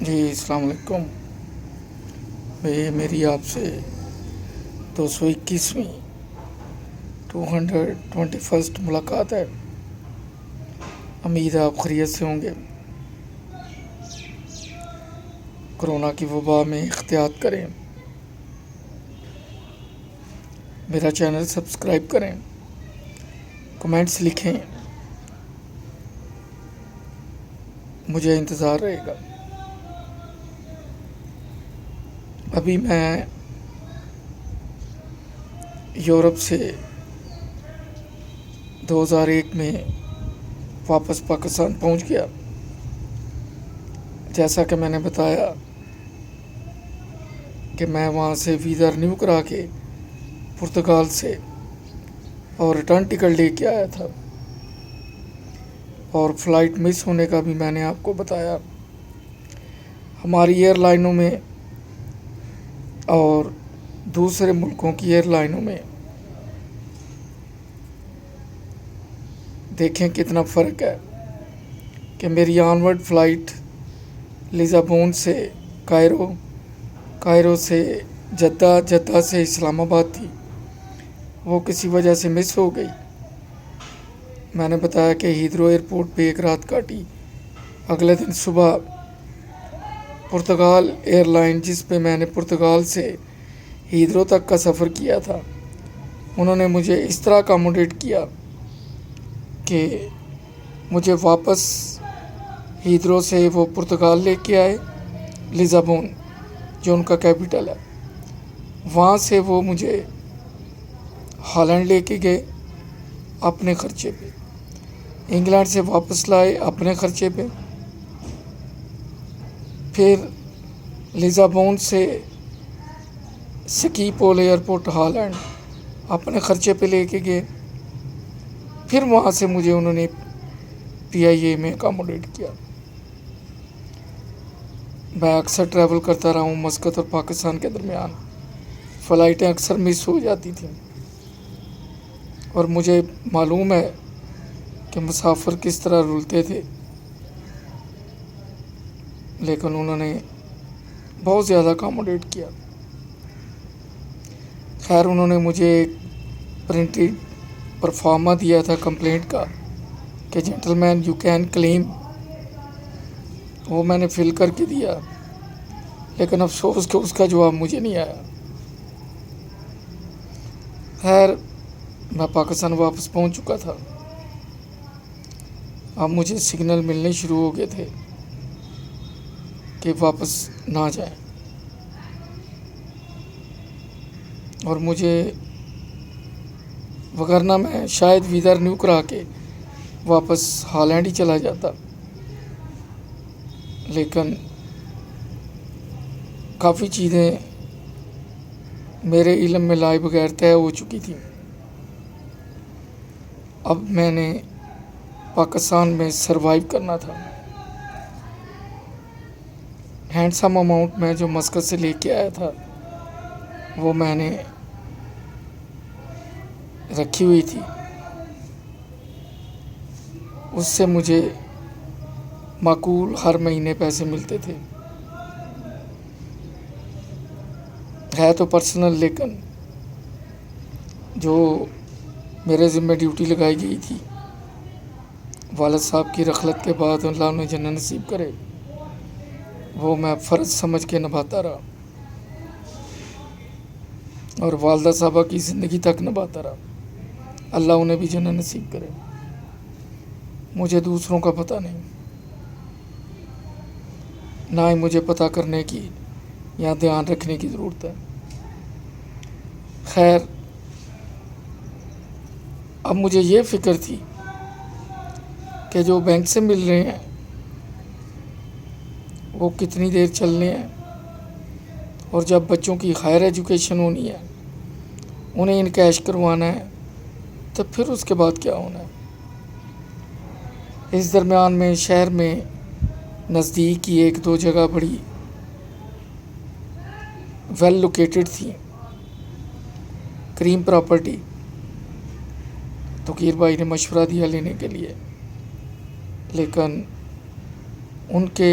جی السلام علیکم. میری آپ سے 221ویں 221 ملاقات ہے. امید ہے آپ خیریت سے ہوں گے. کرونا کی وبا میں احتیاط کریں. میرا چینل سبسکرائب کریں. کمنٹس لکھیں. مجھے انتظار رہے گا. ابھی میں یورپ سے 2001 میں واپس پاکستان پہنچ گیا. جیسا کہ میں نے بتایا کہ میں وہاں سے ویزا رینیو کرا کے پرتگال سے اور ریٹرن ٹکٹ لے کے آیا تھا. اور فلائٹ مس ہونے کا بھی میں نے آپ کو بتایا. ہماری ایئر لائنوں میں اور دوسرے ملکوں کی ایئر لائنوں میں دیکھیں کتنا فرق ہے کہ میری آن ورڈ فلائٹ لزابون سے کائرو سے جدہ، جدہ سے اسلام آباد تھی. وہ کسی وجہ سے مس ہو گئی. میں نے بتایا کہ ہیتھرو ایئرپورٹ پہ ایک رات کاٹی. اگلے دن صبح پرتگال ایئر لائن، جس پہ میں نے پرتگال سے ہیتھرو تک کا سفر کیا تھا، انہوں نے مجھے اس طرح اکاموڈیٹ کیا کہ مجھے واپس ہیتھرو سے وہ پرتگال لے کے آئے، لزابون جو ان کا کیپٹل ہے. وہاں سے وہ مجھے ہالینڈ لے کے گئے اپنے خرچے پہ. انگلینڈ سے واپس لائے اپنے خرچے پہ. پھر لزابون سے سکیپول ایئرپورٹ ہالینڈ اپنے خرچے پہ لے کے گئے. پھر وہاں سے مجھے انہوں نے پی آئی اے میں اکاموڈیٹ کیا. میں اکثر ٹریول کرتا رہا ہوں مسقط اور پاکستان کے درمیان. فلائٹیں اکثر مس ہو جاتی تھیں اور مجھے معلوم ہے کہ مسافر کس طرح رولتے تھے، لیکن انہوں نے بہت زیادہ اکاموڈیٹ کیا. خیر، انہوں نے مجھے ایک پرنٹڈ پرفارما دیا تھا کمپلینٹ کا کہ gentleman you can claim. وہ میں نے فل کر کے دیا، لیکن افسوس کہ اس کا جواب مجھے نہیں آیا. خیر، میں پاکستان واپس پہنچ چکا تھا. اب مجھے سگنل ملنے شروع ہو گئے تھے کہ واپس نہ جائیں، اور مجھے وگرنہ میں شاید ویزا رینیو کرا کے واپس ہالینڈ ہی چلا جاتا. لیکن کافی چیزیں میرے علم میں لائے بغیر طے ہو چکی تھیں. اب میں نے پاکستان میں سروائیو کرنا تھا. ہینڈسم اماؤنٹ میں جو مسقط سے لے کے آیا تھا وہ میں نے رکھی ہوئی تھی. اس سے مجھے معقول ہر مہینے پیسے ملتے تھے. ہے تو پرسنل، لیکن جو میرے ذمہ ڈیوٹی لگائی گئی تھی، والد صاحب کی رخلت کے بعد اللہ انہیں جنت نصیب کرے، وہ میں فرض سمجھ کے نبھاتا رہا اور والدہ صاحبہ کی زندگی تک نبھاتا رہا. اللہ انہیں بھی جنت نصیب کرے. مجھے دوسروں کا پتہ نہیں، نہ ہی مجھے پتہ کرنے کی یا دھیان رکھنے کی ضرورت ہے. خیر، اب مجھے یہ فکر تھی کہ جو بینک سے مل رہے ہیں وہ کتنی دیر چلنے ہیں، اور جب بچوں کی ہائر ایجوکیشن ہونی ہے، انہیں ان کیش کروانا ہے، تو پھر اس کے بعد کیا ہونا ہے. اس درمیان میں شہر میں نزدیک ہی ایک دو جگہ بڑی ویل لوکیٹڈ تھی، کریم پراپرٹی. توقیر بھائی نے مشورہ دیا لینے کے لیے، لیکن ان کے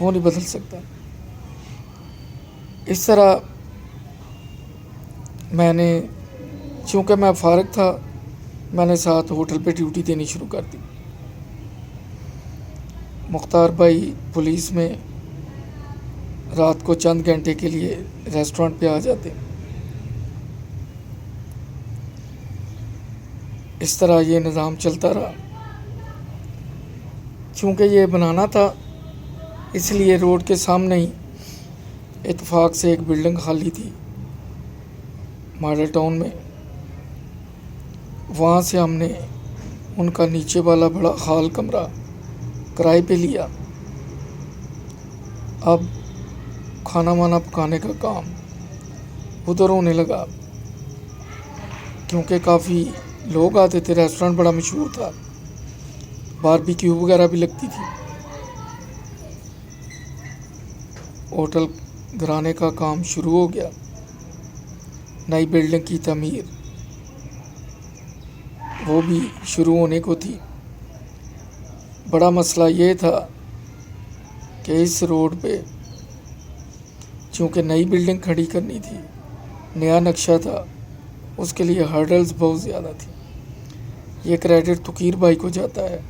وہ نہیں بدل سکتا۔ اس طرح میں نے، چونکہ میں فارغ تھا، میں نے ساتھ ہوٹل پہ ڈیوٹی دینی شروع کر دی۔ مختار بھائی پولیس میں رات کو چند گھنٹے کے لیے ریسٹورنٹ پہ آ جاتے۔ اس طرح یہ نظام چلتا رہا۔ چونکہ یہ بنانا تھا، اس لیے روڈ کے سامنے ہی اتفاق سے ایک بلڈنگ خالی تھی ماڈل ٹاؤن میں۔ وہاں سے ہم نے ان کا نیچے والا بڑا ہال کمرہ کرائے پہ لیا۔ اب کھانا وانا پکانے کا کام ادھر ہونے لگا، کیونکہ کافی لوگ آتے تھے، ریسٹورنٹ بڑا مشہور تھا، باربیکیو وغیرہ بھی لگتی تھی۔ ہوٹل گرانے کا کام شروع ہو گیا، نئی بلڈنگ کی تعمیر وہ بھی شروع ہونے کو تھی۔ بڑا مسئلہ یہ تھا کہ اس روڈ پہ چونکہ نئی بلڈنگ کھڑی کرنی تھی، نیا نقشہ تھا، اس کے لیے ہرڈلز بہت زیادہ تھی۔ یہ کریڈٹ تقیر بھائی کو جاتا ہے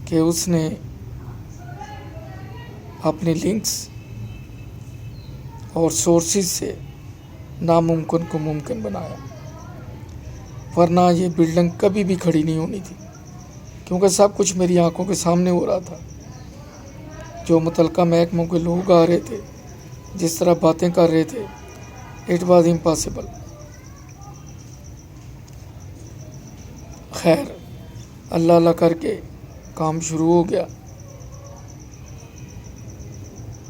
کہ اس نے اپنے لنکس اور سورسز سے ناممکن کو ممکن بنایا، ورنہ یہ بلڈنگ کبھی بھی کھڑی نہیں ہونی تھی، کیونکہ سب کچھ میری آنکھوں کے سامنے ہو رہا تھا۔ جو متعلقہ محکموں کے لوگ آ رہے تھے، جس طرح باتیں کر رہے تھے، اٹ واز امپاسبل۔ خیر، اللہ اللہ کر کے کام شروع ہو گیا۔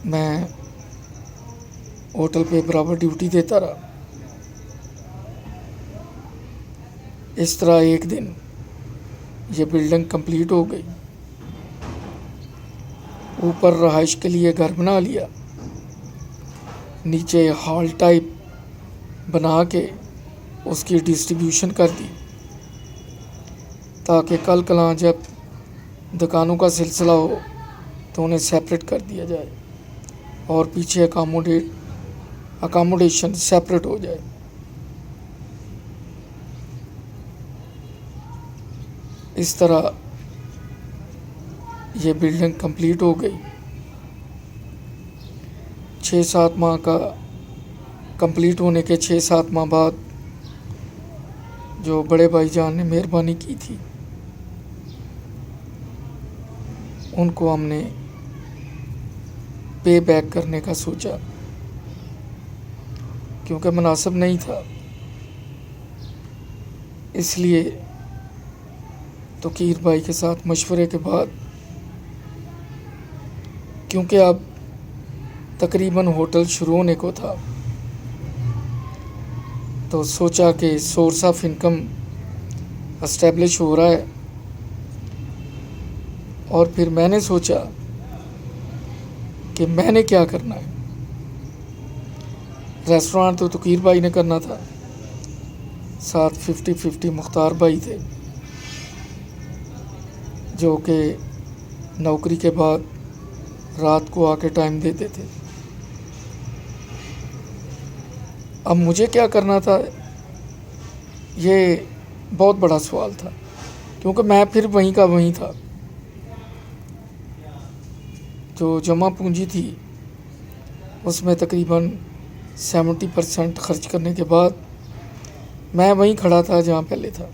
میں ہوٹل پہ برابر ڈیوٹی دیتا رہا۔ اس طرح ایک دن یہ بلڈنگ کمپلیٹ ہو گئی، اوپر رہائش کے لیے گھر بنا لیا، نیچے ہال ٹائپ بنا کے اس کی ڈسٹریبیوشن کر دی، تاکہ کل کلاں جب دکانوں کا سلسلہ ہو تو انہیں سیپریٹ کر دیا جائے اور پیچھے اکاموڈیشن سیپریٹ ہو جائے۔ اس طرح یہ بلڈنگ کمپلیٹ ہو گئی۔ 6-7 ماہ کا کمپلیٹ ہونے کے 6-7 ماہ بعد جو بڑے بھائی جان نے مہربانی کی تھی، ان کو ہم نے پے بیک کرنے کا سوچا، کیونکہ مناسب نہیں تھا۔ اس لیے تقیر بھائی کے ساتھ مشورے کے بعد، کیونکہ اب تقریباً ہوٹل شروع ہونے کو تھا، تو سوچا کہ سورس آف انکم اسٹیبلش ہو رہا ہے، اور پھر میں نے سوچا کہ میں نے کیا کرنا ہے۔ ریسٹورانٹ تو تقیر بھائی نے کرنا تھا، ساتھ 50-50 مختار بھائی تھے، جو کہ نوکری کے بعد رات کو آ کے ٹائم دیتے تھے۔ اب مجھے کیا کرنا تھا، یہ بہت بڑا سوال تھا، کیونکہ میں پھر وہیں کا وہیں تھا۔ جو جمع پونجی تھی اس میں تقریباً 70% خرچ کرنے کے بعد میں وہیں کھڑا تھا جہاں پہلے تھا۔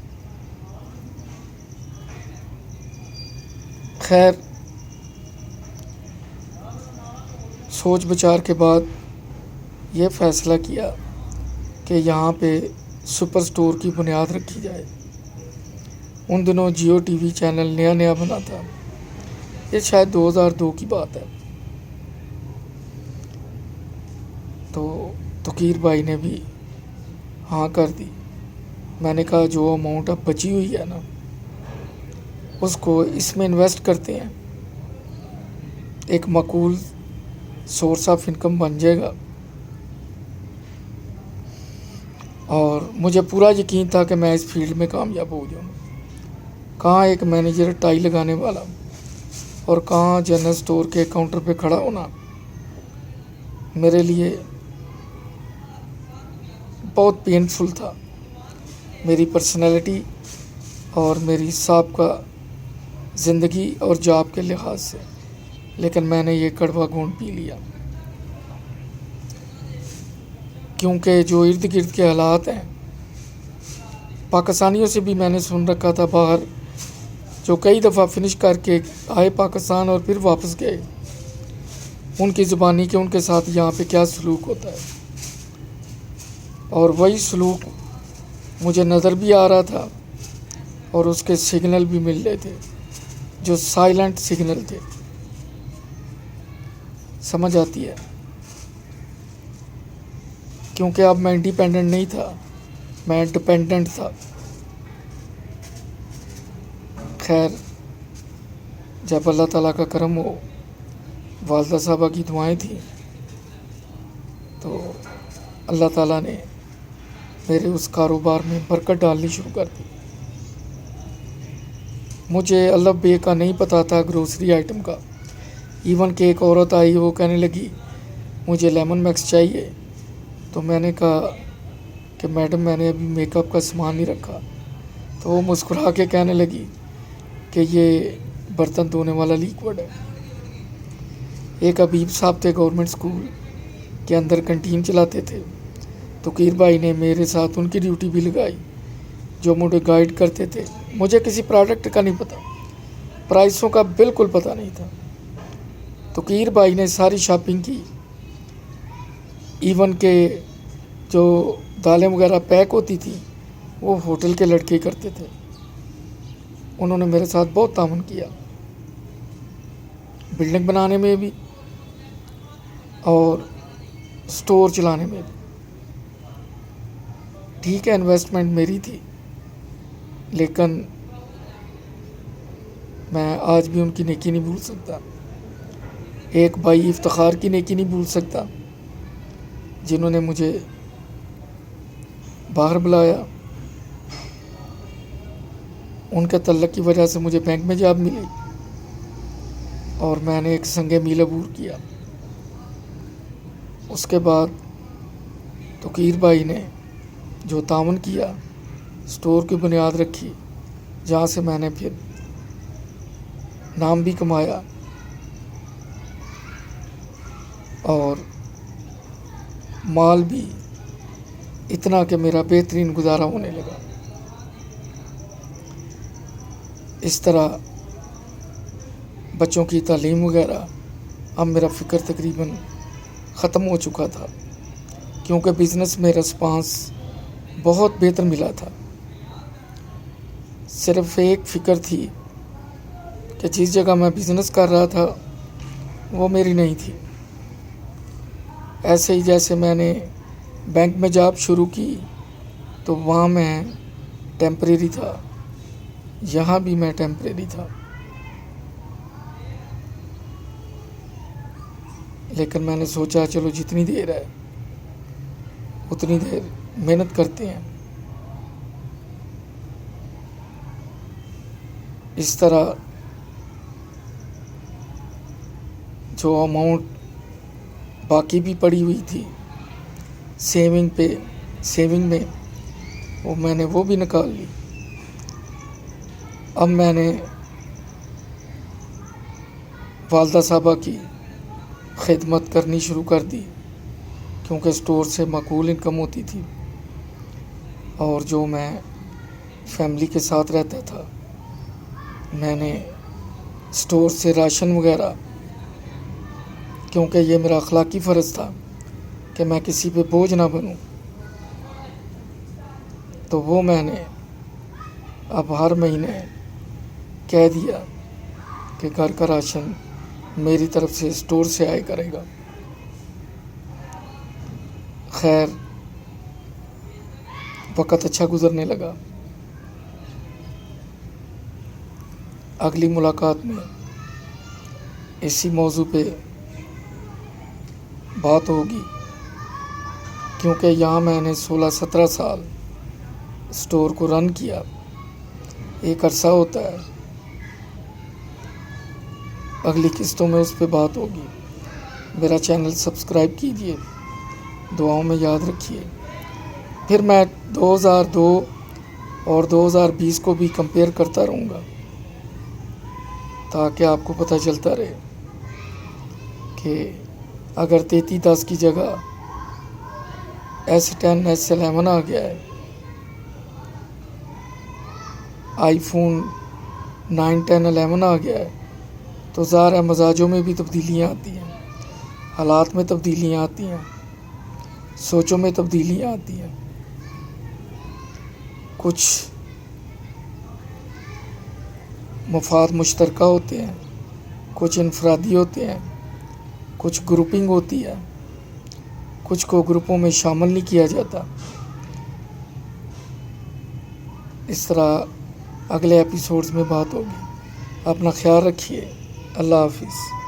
خیر، سوچ بچار کے بعد یہ فیصلہ کیا کہ یہاں پہ سپر سٹور کی بنیاد رکھی جائے۔ ان دنوں جیو ٹی وی چینل نیا بنا تھا، یہ شاید 2002 کی بات ہے۔ تو تقیر بھائی نے بھی ہاں کر دی۔ میں نے کہا جو اماؤنٹ اب بچی ہوئی ہے نا، اس کو اس میں انویسٹ کرتے ہیں، ایک معقول سورس آف انکم بن جائے گا۔ اور مجھے پورا یقین تھا کہ میں اس فیلڈ میں کامیاب ہو جاؤں۔ کہاں ایک مینیجر ٹائی لگانے والا اور کہاں جنرل اسٹور کے کاؤنٹر پہ کھڑا ہونا میرے لیے بہت پینفل تھا، میری پرسنالٹی اور میری سابقہ زندگی اور جاب کے لحاظ سے، لیکن میں نے یہ کڑوا گھونٹ پی لیا، کیونکہ جو ارد گرد کے حالات ہیں، پاکستانیوں سے بھی میں نے سن رکھا تھا باہر، جو کئی دفعہ فنش کر کے آئے پاکستان اور پھر واپس گئے، ان کی زبانی کہ ان کے ساتھ یہاں پہ کیا سلوک ہوتا ہے، اور وہی سلوک مجھے نظر بھی آ رہا تھا اور اس کے سگنل بھی مل رہے تھے، جو سائلنٹ سگنل تھے۔ سمجھ آتی ہے، کیونکہ اب میں انڈیپینڈنٹ نہیں تھا، میں ڈپینڈنٹ تھا۔ خیر، جب اللہ تعالیٰ کا کرم ہو، والدہ صاحبہ کی دعائیں تھیں، تو اللہ تعالیٰ نے میرے اس کاروبار میں برکت ڈالنی شروع کر دی۔ مجھے الف بے کا نہیں پتہ تھا گروسری آئٹم کا، ایون کہ ایک عورت آئی، وہ کہنے لگی مجھے لیمن میکس چاہیے، تو میں نے کہا کہ میڈم میں نے ابھی میک اپ کا سامان نہیں رکھا، تو وہ مسکرا کے کہنے لگی کہ یہ برتن دھونے والا لیکوڈ ہے۔ ایک حبیب صاحب تھے، گورنمنٹ اسکول کے اندر کنٹین چلاتے تھے، تو کیر بھائی نے میرے ساتھ ان کی ڈیوٹی بھی لگائی، جو مجھے گائیڈ کرتے تھے۔ مجھے کسی پروڈکٹ کا نہیں پتہ، پرائسوں کا بالکل پتہ نہیں تھا، تو کیر بھائی نے ساری شاپنگ کی، ایون کہ جو دالیں وغیرہ پیک ہوتی تھی وہ ہوٹل کے لڑکے کرتے تھے۔ انہوں نے میرے ساتھ بہت تعاون کیا، بلڈنگ بنانے میں بھی اور اسٹور چلانے میں بھی۔ ٹھیک ہے، انویسٹمنٹ میری تھی، لیکن میں آج بھی ان کی نیکی نہیں بھول سکتا، ایک بھائی افتخار کی نیکی نہیں بھول سکتا جنہوں نے مجھے باہر بلایا، ان کے تعلق کی وجہ سے مجھے بینک میں جاب ملی اور میں نے ایک سنگ میل عبور کیا۔ اس کے بعد توقیر بھائی نے جو تعاون کیا، اسٹور کی بنیاد رکھی، جہاں سے میں نے پھر نام بھی کمایا اور مال بھی اتنا کہ میرا بہترین گزارا ہونے لگا۔ اس طرح بچوں کی تعلیم وغیرہ، اب میرا فکر تقریباً ختم ہو چکا تھا، کیونکہ بزنس میں رسپانس بہت بہتر ملا تھا۔ صرف ایک فکر تھی کہ جس جگہ میں بزنس کر رہا تھا وہ میری نہیں تھی۔ ایسے ہی جیسے میں نے بینک میں جاب شروع کی تو وہاں میں ٹیمپریری تھا، یہاں بھی میں ٹیمپریری تھا، لیکن میں نے سوچا چلو جتنی دیر ہے اتنی دیر محنت کرتے ہیں۔ اس طرح جو اماؤنٹ باقی بھی پڑی ہوئی تھی سیونگ میں، میں نے وہ بھی نکال لی۔ اب میں نے والدہ صاحبہ کی خدمت کرنی شروع کر دی، کیونکہ اسٹور سے معقول انکم ہوتی تھی، اور جو میں فیملی کے ساتھ رہتا تھا، میں نے اسٹور سے راشن وغیرہ، کیونکہ یہ میرا اخلاقی فرض تھا کہ میں کسی پہ بوجھ نہ بنوں، تو وہ میں نے اب ہر مہینے کہہ دیا کہ گھر کا راشن میری طرف سے اسٹور سے آیا کرے گا۔ خیر، وقت اچھا گزرنے لگا۔ اگلی ملاقات میں اسی موضوع پہ بات ہوگی، کیونکہ یہاں میں نے 16-17 سال اسٹور کو رن کیا، ایک عرصہ ہوتا ہے۔ اگلی قسطوں میں اس پہ بات ہوگی۔ میرا چینل سبسکرائب کیجیے، دعاؤں میں یاد رکھیے۔ پھر میں 2002 اور 2020 کو بھی کمپیئر کرتا رہوں گا تاکہ آپ کو پتہ چلتا رہے کہ اگر 3310 کی جگہ S10 S11 آ گیا ہے، آئی فون 9 10 11 آ گیا ہے، تو ظاہر ہے مزاجوں میں بھی تبدیلیاں آتی ہیں، حالات میں تبدیلیاں آتی ہیں، سوچوں میں تبدیلیاں آتی ہیں۔ کچھ مفاد مشترکہ ہوتے ہیں، کچھ انفرادی ہوتے ہیں، کچھ گروپنگ ہوتی ہے، کچھ کو گروپوں میں شامل نہیں کیا جاتا۔ اس طرح اگلے ایپیسوڈز میں بات ہوگی۔ اپنا خیال رکھیے۔ اللہ حافظ۔